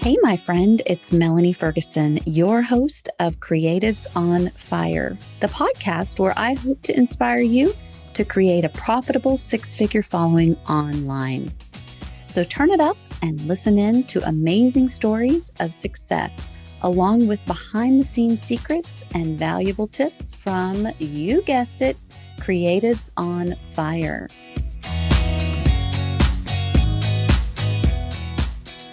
Hey, my friend, it's Melanie Ferguson, your host of Creatives on Fire, the podcast where I hope to inspire you to create a profitable six-figure following online. So turn it up and listen in to amazing stories of success, along with behind-the-scenes secrets and valuable tips from, you guessed it, Creatives on Fire.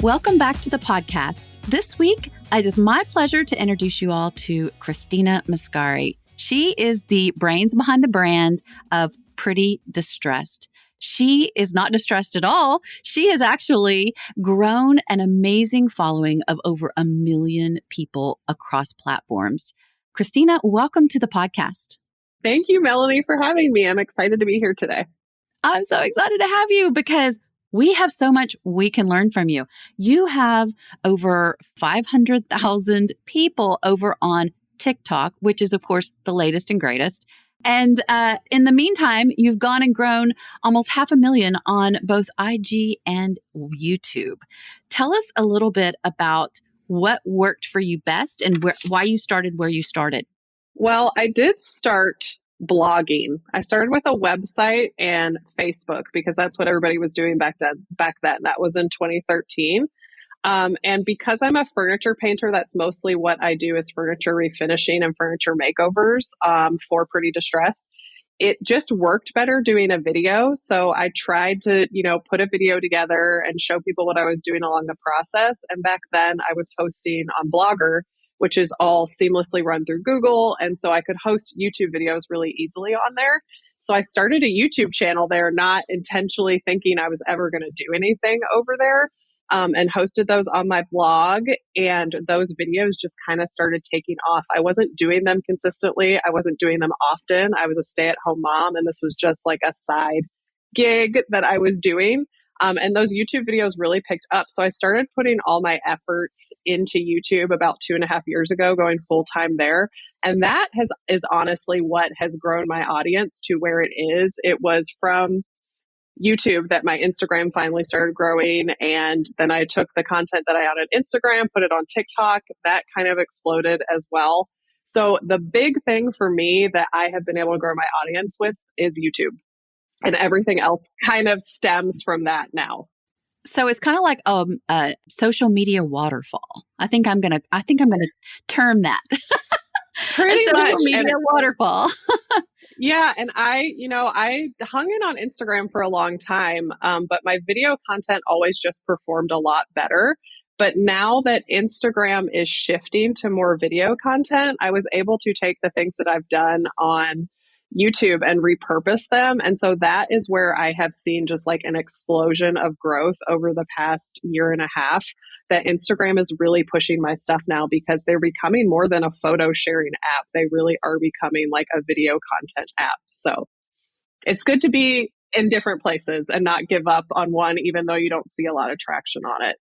Welcome back to the podcast. This week, it is my pleasure to introduce you all to Christina Muscari. She is the brains behind the brand of Pretty Distressed. She is not distressed at all. She has actually grown an amazing following of over 1 million people across platforms. Christina, welcome to the podcast. Thank you, Melanie, for having me. I'm excited to be here today. I'm so excited to have you because we have so much we can learn from you. You have over 500,000 people over on TikTok, which is, of course, the latest and greatest. And in the meantime, you've gone and grown almost 500,000 on both IG and YouTube. Tell us a little bit about what worked for you best and why you started where you started. Well, I did start blogging. I started with a website and Facebook because that's what everybody was doing back then. That was in 2013. And because I'm a furniture painter, that's mostly what I do is furniture refinishing and furniture makeovers for Pretty Distressed. It just worked better doing a video. So I tried to, put a video together and show people what I was doing along the process. And back then I was hosting on Blogger, which is all seamlessly run through Google. And so I could host YouTube videos really easily on there. So I started a YouTube channel there, not intentionally thinking I was ever going to do anything over there, and hosted those on my blog. And those videos just kind of started taking off. I wasn't doing them consistently. I wasn't doing them often. I was a stay-at-home mom, and this was just like a side gig that I was doing. And those YouTube videos really picked up. So I started putting all my efforts into YouTube about 2.5 years ago, going full time there. And that is honestly what has grown my audience to where it is. It was from YouTube that my Instagram finally started growing. And then I took the content that I had on Instagram, put it on TikTok. That kind of exploded as well. So the big thing for me that I have been able to grow my audience with is YouTube. And everything else kind of stems from that now. So it's kind of like a social media waterfall. I think I'm gonna term that Pretty a social much media waterfall. Yeah, and I hung in on Instagram for a long time, but my video content always just performed a lot better. But now that Instagram is shifting to more video content, I was able to take the things that I've done on YouTube and repurpose them. And so that is where I have seen just like an explosion of growth over the past 1.5 years, that Instagram is really pushing my stuff now because they're becoming more than a photo sharing app. They really are becoming like a video content app. So it's good to be in different places and not give up on one, even though you don't see a lot of traction on it.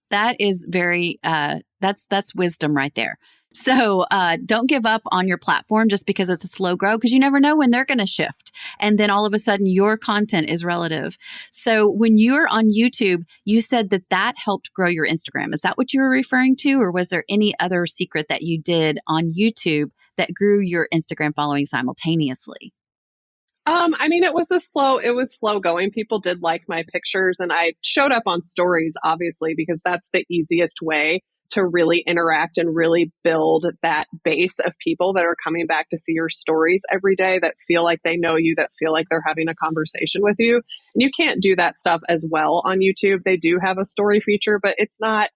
That is very, that's wisdom right there. So don't give up on your platform just because it's a slow grow, because you never know when they're going to shift. And then all of a sudden your content is relative. So when you're on YouTube, you said that helped grow your Instagram. Is that what you were referring to? Or was there any other secret that you did on YouTube that grew your Instagram following simultaneously? It was slow going. People did like my pictures, and I showed up on stories, obviously, because that's the easiest way to really interact and really build that base of people that are coming back to see your stories every day, that feel like they know you, that feel like they're having a conversation with you. And you can't do that stuff as well on YouTube. They do have a story feature, but it's not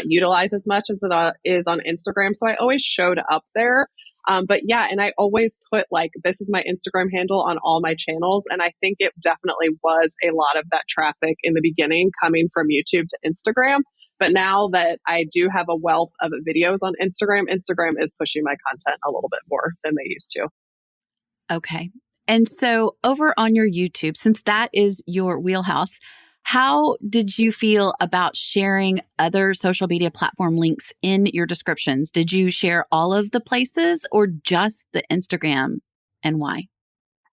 utilized as much as it is on Instagram. So I always showed up there. But yeah, and I always put like, this is my Instagram handle on all my channels. And I think it definitely was a lot of that traffic in the beginning coming from YouTube to Instagram. But now that I do have a wealth of videos on Instagram is pushing my content a little bit more than they used to. Okay. And so over on your YouTube, since that is your wheelhouse, how did you feel about sharing other social media platform links in your descriptions? Did you share all of the places or just the Instagram, and why?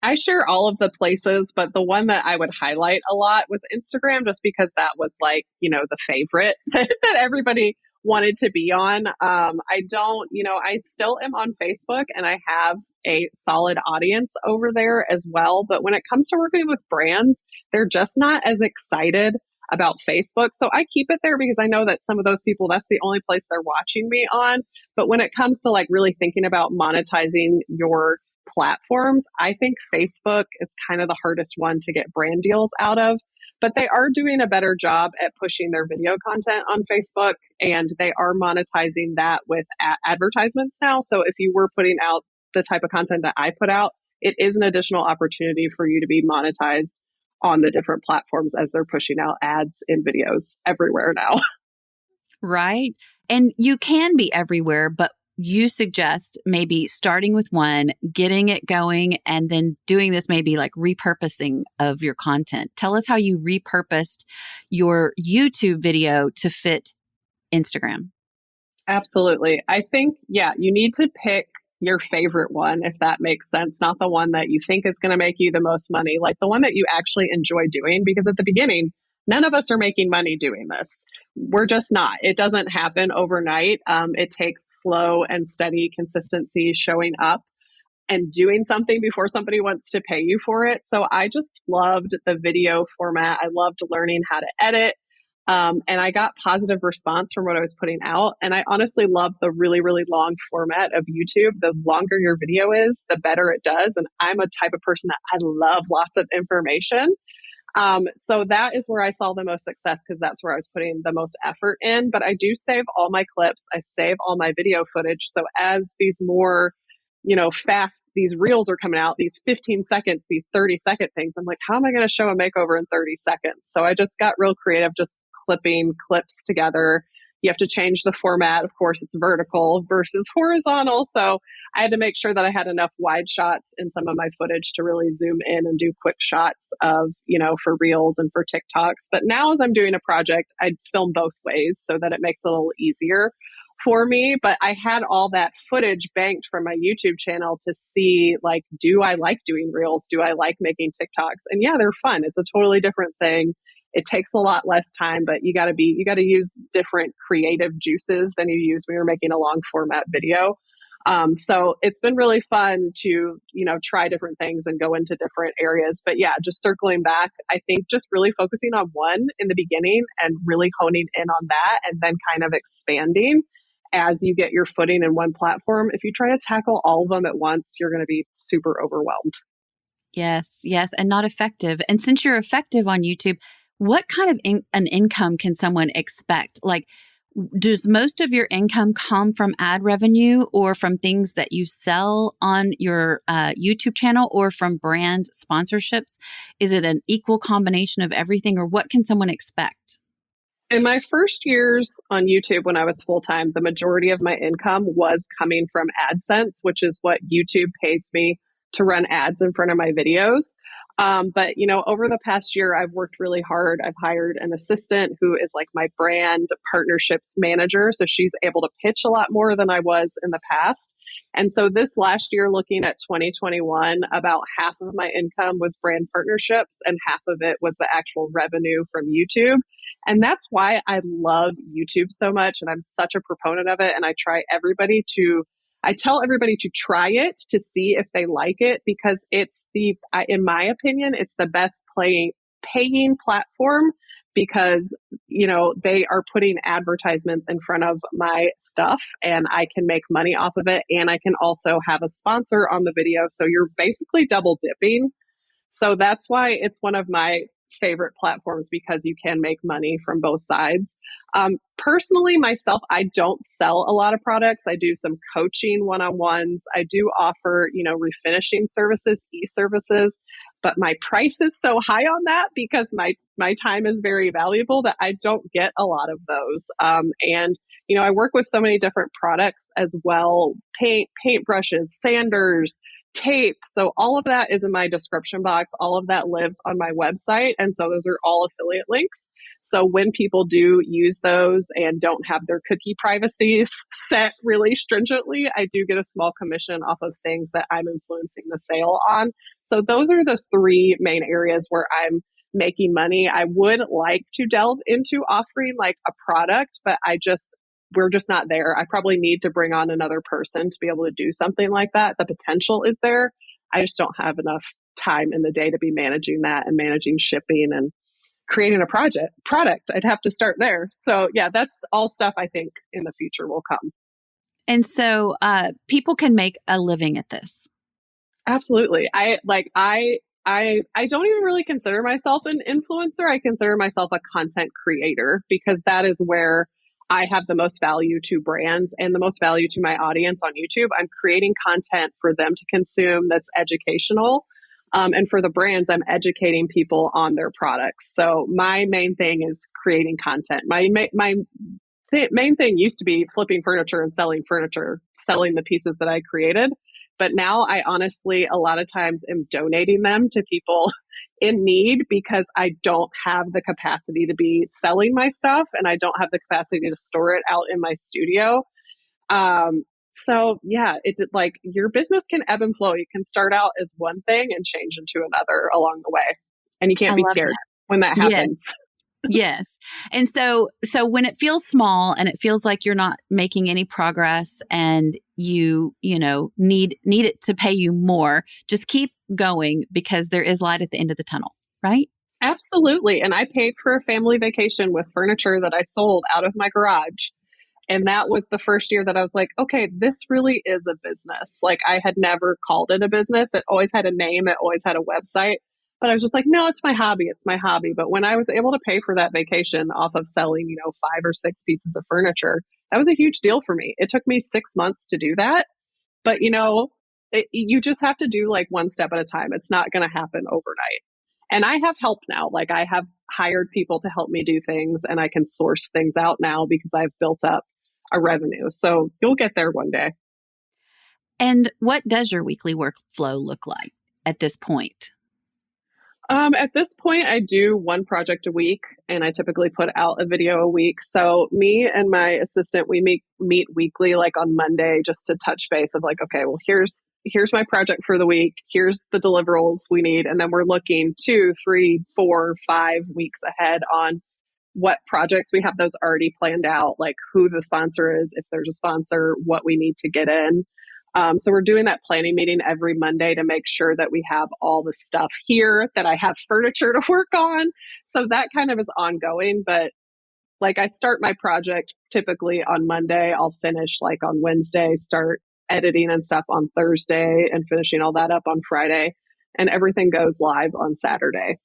I share all of the places, but the one that I would highlight a lot was Instagram, just because that was like, the favorite that everybody wanted to be on. I don't, I still am on Facebook and I have a solid audience over there as well. But when it comes to working with brands, they're just not as excited about Facebook. So I keep it there because I know that some of those people, that's the only place they're watching me on. But when it comes to like really thinking about monetizing your platforms, I think Facebook is kind of the hardest one to get brand deals out of. But they are doing a better job at pushing their video content on Facebook, and they are monetizing that with advertisements now. So if you were putting out the type of content that I put out, it is an additional opportunity for you to be monetized on the different platforms as they're pushing out ads in videos everywhere now. Right. And you can be everywhere, but you suggest maybe starting with one, getting it going, and then doing this maybe like repurposing of your content. Tell us how you repurposed your YouTube video to fit Instagram. Absolutely. I think, yeah, you need to pick your favorite one, if that makes sense, not the one that you think is going to make you the most money, like the one that you actually enjoy doing. Because at the beginning, none of us are making money doing this. We're just not. It doesn't happen overnight. It takes slow and steady consistency, showing up and doing something before somebody wants to pay you for it. So I just loved the video format. I loved learning how to edit. And I got positive response from what I was putting out. And I honestly love the really, really long format of YouTube. The longer your video is, the better it does. And I'm a type of person that I love lots of information. So that is where I saw the most success, because that's where I was putting the most effort in. But I do save all my clips. I save all my video footage. So as these more, fast, these reels are coming out, these 15 seconds, these 30-second things, I'm like, how am I going to show a makeover in 30 seconds? So I just got real creative, just clipping clips together. You have to change the format. Of course, it's vertical versus horizontal. So I had to make sure that I had enough wide shots in some of my footage to really zoom in and do quick shots of, for reels and for TikToks. But now as I'm doing a project, I film both ways so that it makes it a little easier for me. But I had all that footage banked from my YouTube channel to see, like, do I like doing reels? Do I like making TikToks? And yeah, they're fun. It's a totally different thing. It takes a lot less time, but you got to use different creative juices than you use when you're making a long format video. So it's been really fun to, try different things and go into different areas. But yeah, just circling back, I think just really focusing on one in the beginning and really honing in on that, and then kind of expanding as you get your footing in one platform. If you try to tackle all of them at once, you're going to be super overwhelmed. Yes, yes, and not effective. And since you're effective on YouTube, what kind of an income can someone expect? Like, does most of your income come from ad revenue, or from things that you sell on your YouTube channel, or from brand sponsorships? Is it an equal combination of everything, or what can someone expect? In my first years on YouTube, when I was full time, the majority of my income was coming from AdSense, which is what YouTube pays me to run ads in front of my videos. But over the past year, I've worked really hard. I've hired an assistant who is like my brand partnerships manager. So she's able to pitch a lot more than I was in the past. And so this last year, looking at 2021, about half of my income was brand partnerships and half of it was the actual revenue from YouTube. And that's why I love YouTube so much. And I'm such a proponent of it. And I tell everybody to try it to see if they like it, because it's in my opinion, it's the best paying platform, because, they are putting advertisements in front of my stuff and I can make money off of it. And I can also have a sponsor on the video. So you're basically double dipping. So that's why it's one of my favorite platforms, because you can make money from both sides. Personally, myself, I don't sell a lot of products. I do some coaching one-on-ones. I do offer, refinishing services, e-services, but my price is so high on that because my time is very valuable that I don't get a lot of those. And I work with so many different products as well: paint brushes, sanders, tape. So all of that is in my description box. All of that lives on my website. And so those are all affiliate links. So when people do use those and don't have their cookie privacy set really stringently, I do get a small commission off of things that I'm influencing the sale on. So those are the three main areas where I'm making money. I would like to delve into offering like a product, but we're just not there. I probably need to bring on another person to be able to do something like that. The potential is there. I just don't have enough time in the day to be managing that and managing shipping and creating a product. I'd have to start there. So yeah, that's all stuff I think in the future will come. And so people can make a living at this. Absolutely. I don't even really consider myself an influencer. I consider myself a content creator because that is where I have the most value to brands and the most value to my audience on YouTube. I'm creating content for them to consume that's educational. And for the brands, I'm educating people on their products. So my main thing is creating content. My main thing used to be flipping furniture and selling furniture, selling the pieces that I created. But now I honestly, a lot of times am donating them to people in need because I don't have the capacity to be selling my stuff and I don't have the capacity to store it out in my studio. So yeah, like your business can ebb and flow. You can start out as one thing and change into another along the way. And you can't be scared when that happens. Yes. Yes. And so when it feels small and it feels like you're not making any progress and you need it to pay you more, just keep going because there is light at the end of the tunnel, right? Absolutely. And I paid for a family vacation with furniture that I sold out of my garage. And that was the first year that I was like, okay, this really is a business. Like I had never called it a business. It always had a name. It always had a website. But I was just like, no, it's my hobby. It's my hobby. But when I was able to pay for that vacation off of selling, 5 or 6 pieces of furniture, that was a huge deal for me. It took me 6 months to do that. But, you just have to do like one step at a time. It's not going to happen overnight. And I have help now. Like I have hired people to help me do things and I can source things out now because I've built up a revenue. So you'll get there one day. And what does your weekly workflow look like at this point? At this point, I do one project a week and I typically put out a video a week. So me and my assistant, we meet weekly, like on Monday, just to touch base of like, okay, well, here's my project for the week. Here's the deliverables we need. And then we're looking 2, 3, 4, 5 weeks ahead on what projects we have those already planned out, like who the sponsor is, if there's a sponsor, what we need to get in. So we're doing that planning meeting every Monday to make sure that we have all the stuff here, that I have furniture to work on. So that kind of is ongoing. But like I start my project typically on Monday. I'll finish like on Wednesday, start editing and stuff on Thursday and finishing all that up on Friday. And everything goes live on Saturday.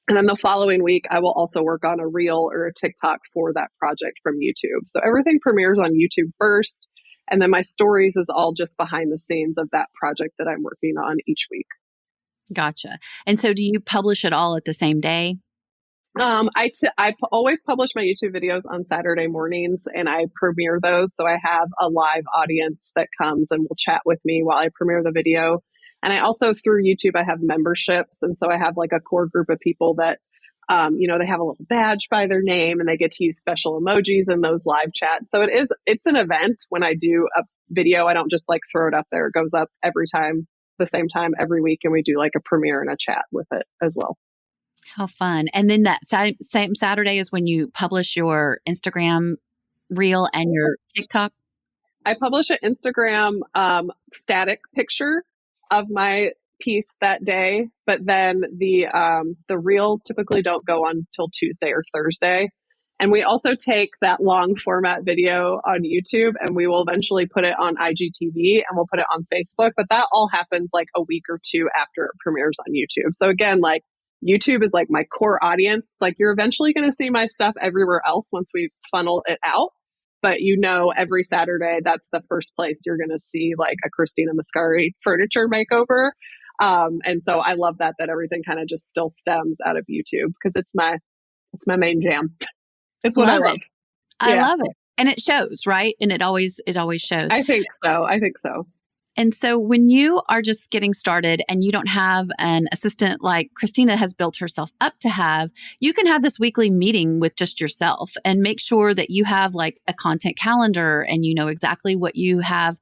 And then the following week, I will also work on a reel or a TikTok for that project from YouTube. So everything premieres on YouTube first. And then my stories is all just behind the scenes of that project that I'm working on each week. Gotcha. And so do you publish it all at the same day? I always publish my YouTube videos on Saturday mornings and I premiere those. So I have a live audience that comes and will chat with me while I premiere the video. And I also, through YouTube, I have memberships. And so I have like a core group of people that, they have a little badge by their name and they get to use special emojis in those live chats. So it's an event when I do a video. I don't just like throw it up there. It goes up every time, the same time every week. And we do like a premiere and a chat with it as well. How fun. And then that same Saturday is when you publish your Instagram reel and your TikTok? I publish an Instagram static picture of my piece that day, but then the reels typically don't go on till Tuesday or Thursday. And we also take that long format video on YouTube and we will eventually put it on IGTV and we'll put it on Facebook. But that all happens like a week or two after it premieres on YouTube. So again, like YouTube is like my core audience. It's like you're eventually going to see my stuff everywhere else once we funnel it out. But every Saturday, that's the first place you're going to see like a Christina Muscari furniture makeover. And so I love that everything kind of just still stems out of YouTube because it's my main jam. It's what I love. I love it. And it shows, right? And it always shows. I think so. And so when you are just getting started and you don't have an assistant like Christina has built herself up to have, you can have this weekly meeting with just yourself and make sure that you have like a content calendar and you know exactly what you have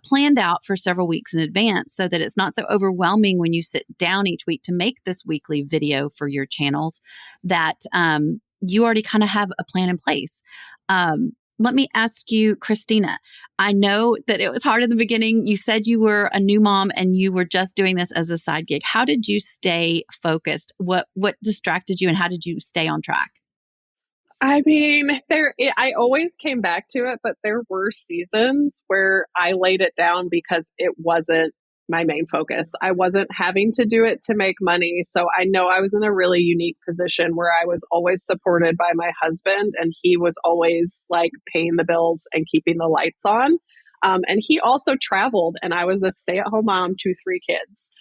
planned out for several weeks in advance so that it's not so overwhelming when you sit down each week to make this weekly video for your channels that you already kind of have a plan in place. Let me ask you, Christina, I know that it was hard in the beginning. You said you were a new mom and you were just doing this as a side gig. How did you stay focused? What distracted you and how did you stay on track? I mean, I always came back to it, but there were seasons where I laid it down because it wasn't my main focus. I wasn't having to do it to make money. So I know I was in a really unique position where I was always supported by my husband and he was always like paying the bills and keeping the lights on. And he also traveled and I was a stay-at-home mom to 3 kids.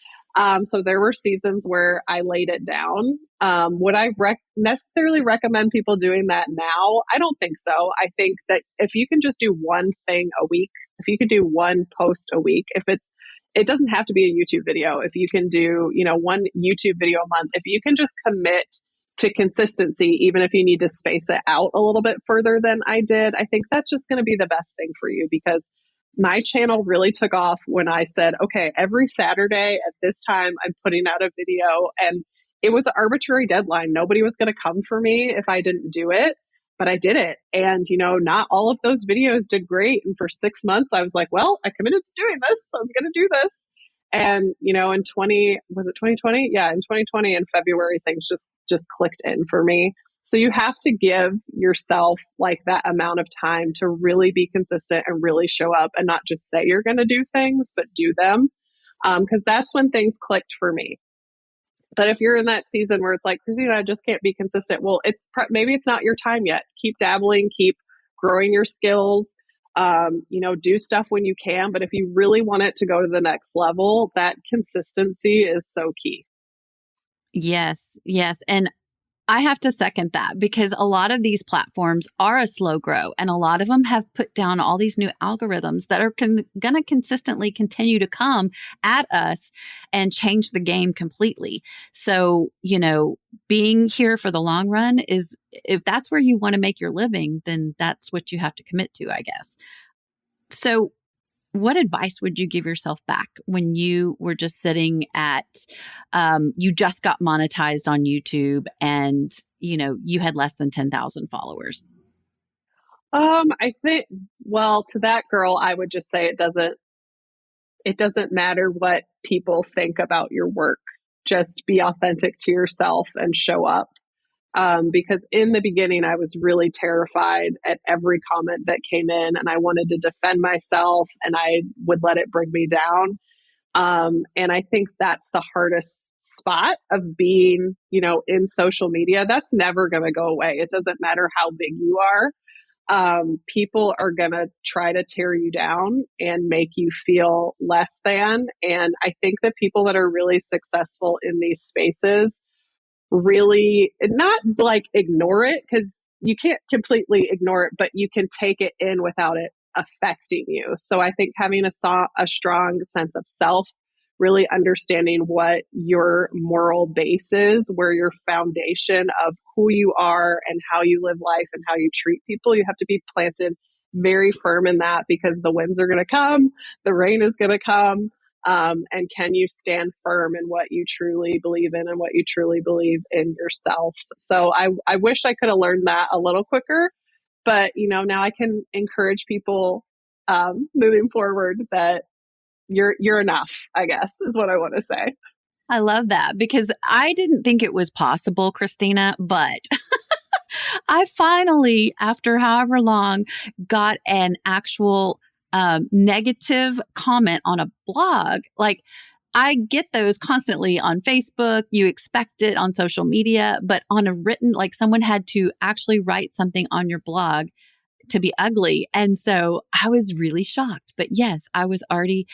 So there were seasons where I laid it down. Would I necessarily recommend people doing that now? I don't think so. I think that if you can just do one thing a week, if you could do one post a week, it doesn't have to be a YouTube video. If you can do, one YouTube video a month, if you can just commit to consistency, even if you need to space it out a little bit further than I did, I think that's just going to be the best thing for you because my channel really took off when I said, okay, every Saturday at this time, I'm putting out a video. And it was an arbitrary deadline. Nobody was going to come for me if I didn't do it, but I did it. And, not all of those videos did great. And for 6 months, I was like, well, I committed to doing this. So I'm going to do this. And, in was it 2020? Yeah, in 2020 in February, things just clicked in for me. So you have to give yourself like that amount of time to really be consistent and really show up and not just say you're going to do things, but do them. Because that's when things clicked for me. But if you're in that season where it's like, Christina, I just can't be consistent. Well, maybe it's not your time yet. Keep dabbling, keep growing your skills, do stuff when you can. But if you really want it to go to the next level, that consistency is so key. Yes, yes. And I have to second that because a lot of these platforms are a slow grow and a lot of them have put down all these new algorithms that are going to consistently continue to come at us and change the game completely. So, being here for the long run is, if that's where you want to make your living, then that's what you have to commit to, I guess. So, what advice would you give yourself back when you were just sitting at, you just got monetized on YouTube and, you had less than 10,000 followers? I think, to that girl, I would just say it doesn't matter what people think about your work. Just be authentic to yourself and show up. Because in the beginning, I was really terrified at every comment that came in and I wanted to defend myself and I would let it bring me down. And I think that's the hardest spot of being, in social media. That's never going to go away. It doesn't matter how big you are. People are going to try to tear you down and make you feel less than. And I think that people that are really successful in these spaces really not like ignore it because you can't completely ignore it, but you can take it in without it affecting you. So I think having a strong sense of self, really understanding what your moral base is, where your foundation of who you are and how you live life and how you treat people, you have to be planted very firm in that because the winds are going to come, the rain is going to come. And can you stand firm in what you truly believe in and what you truly believe in yourself? So I wish I could have learned that a little quicker, but now I can encourage people moving forward that you're enough, I guess, is what I want to say. I love that because I didn't think it was possible, Christina, but I finally, after however long, got an actual negative comment on a blog. Like, I get those constantly on Facebook. You expect it on social media, but on a written, like someone had to actually write something on your blog to be ugly. And so I was really shocked. But yes, I was already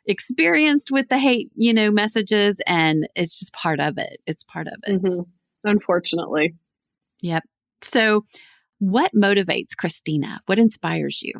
experienced with the hate, messages, and it's just part of it. It's part of it. Mm-hmm. Unfortunately. Yep. So what motivates Christina? What inspires you?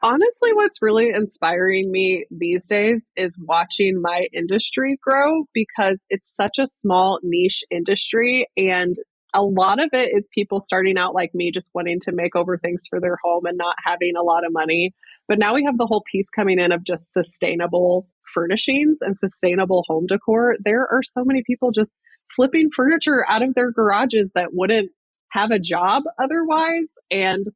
Honestly, what's really inspiring me these days is watching my industry grow because it's such a small niche industry. And a lot of it is people starting out like me, just wanting to make over things for their home and not having a lot of money. But now we have the whole piece coming in of just sustainable furnishings and sustainable home decor. There are so many people just flipping furniture out of their garages that wouldn't have a job otherwise. And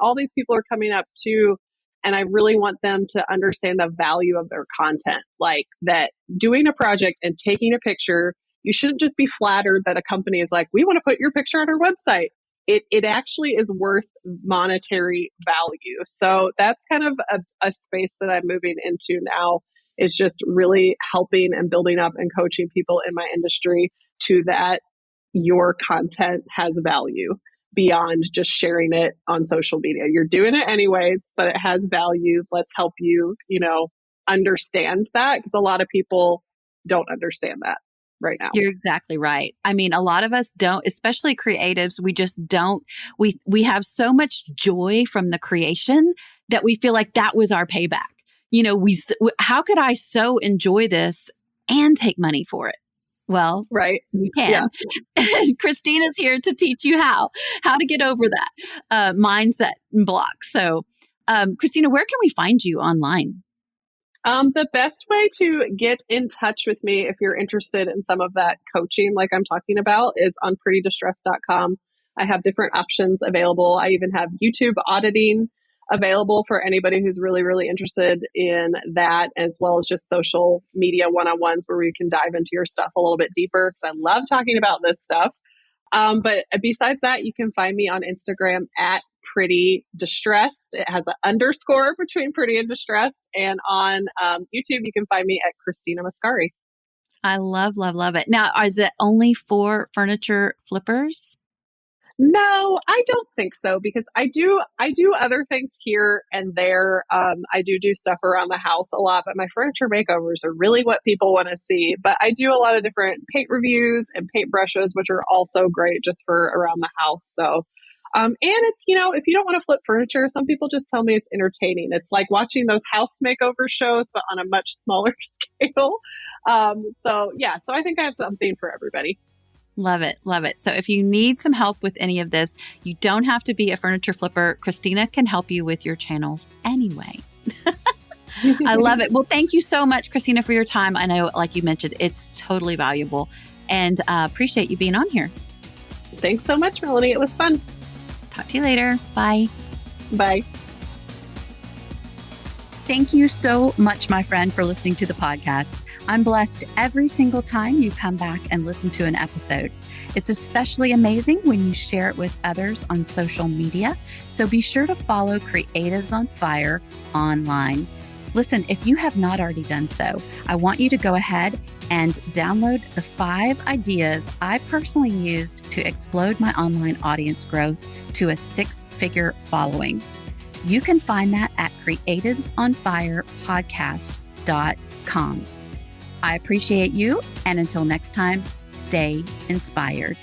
all these people are coming up too, and I really want them to understand the value of their content. Like that doing a project and taking a picture, you shouldn't just be flattered that a company is like, we want to put your picture on our website. It actually is worth monetary value. So that's kind of a space that I'm moving into now, is just really helping and building up and coaching people in my industry to that your content has value beyond just sharing it on social media. You're doing it anyways, but it has value. Let's help you, understand that, because a lot of people don't understand that right now. You're exactly right. I mean, a lot of us don't, especially creatives, we just don't, we have so much joy from the creation that we feel like that was our payback. How could I so enjoy this and take money for it? Well, right. You can. Yeah. Christina's here to teach you how to get over that mindset and block. So, Christina, where can we find you online? The best way to get in touch with me if you're interested in some of that coaching like I'm talking about is on prettydistressed.com. I have different options available. I even have YouTube auditing available for anybody who's really, really interested in that, as well as just social media one-on-ones where we can dive into your stuff a little bit deeper, because I love talking about this stuff. But besides that, you can find me on Instagram at Pretty Distressed. It has an underscore between Pretty and Distressed. And on YouTube, you can find me at Christina Muscari. I love it. Now, is it only for furniture flippers? No, I don't think so, because I do other things here and there. I do stuff around the house a lot, but my furniture makeovers are really what people want to see. But I do a lot of different paint reviews and paint brushes, which are also great just for around the house. So, and it's, if you don't want to flip furniture, some people just tell me it's entertaining. It's like watching those house makeover shows, but on a much smaller scale. So I think I have something for everybody. Love it. So if you need some help with any of this, you don't have to be a furniture flipper. Christina can help you with your channels anyway. I love it. Well, thank you so much, Christina, for your time. I know, like you mentioned, it's totally valuable, and appreciate you being on here. Thanks so much, Melanie. It was fun. Talk to you later. Bye. Bye. Thank you so much, my friend, for listening to the podcast. I'm blessed every single time you come back and listen to an episode. It's especially amazing when you share it with others on social media. So be sure to follow Creatives on Fire online. Listen, if you have not already done so, I want you to go ahead and download the 5 ideas I personally used to explode my online audience growth to a 6-figure following. You can find that at creativesonfirepodcast.com. I appreciate you, and until next time, stay inspired.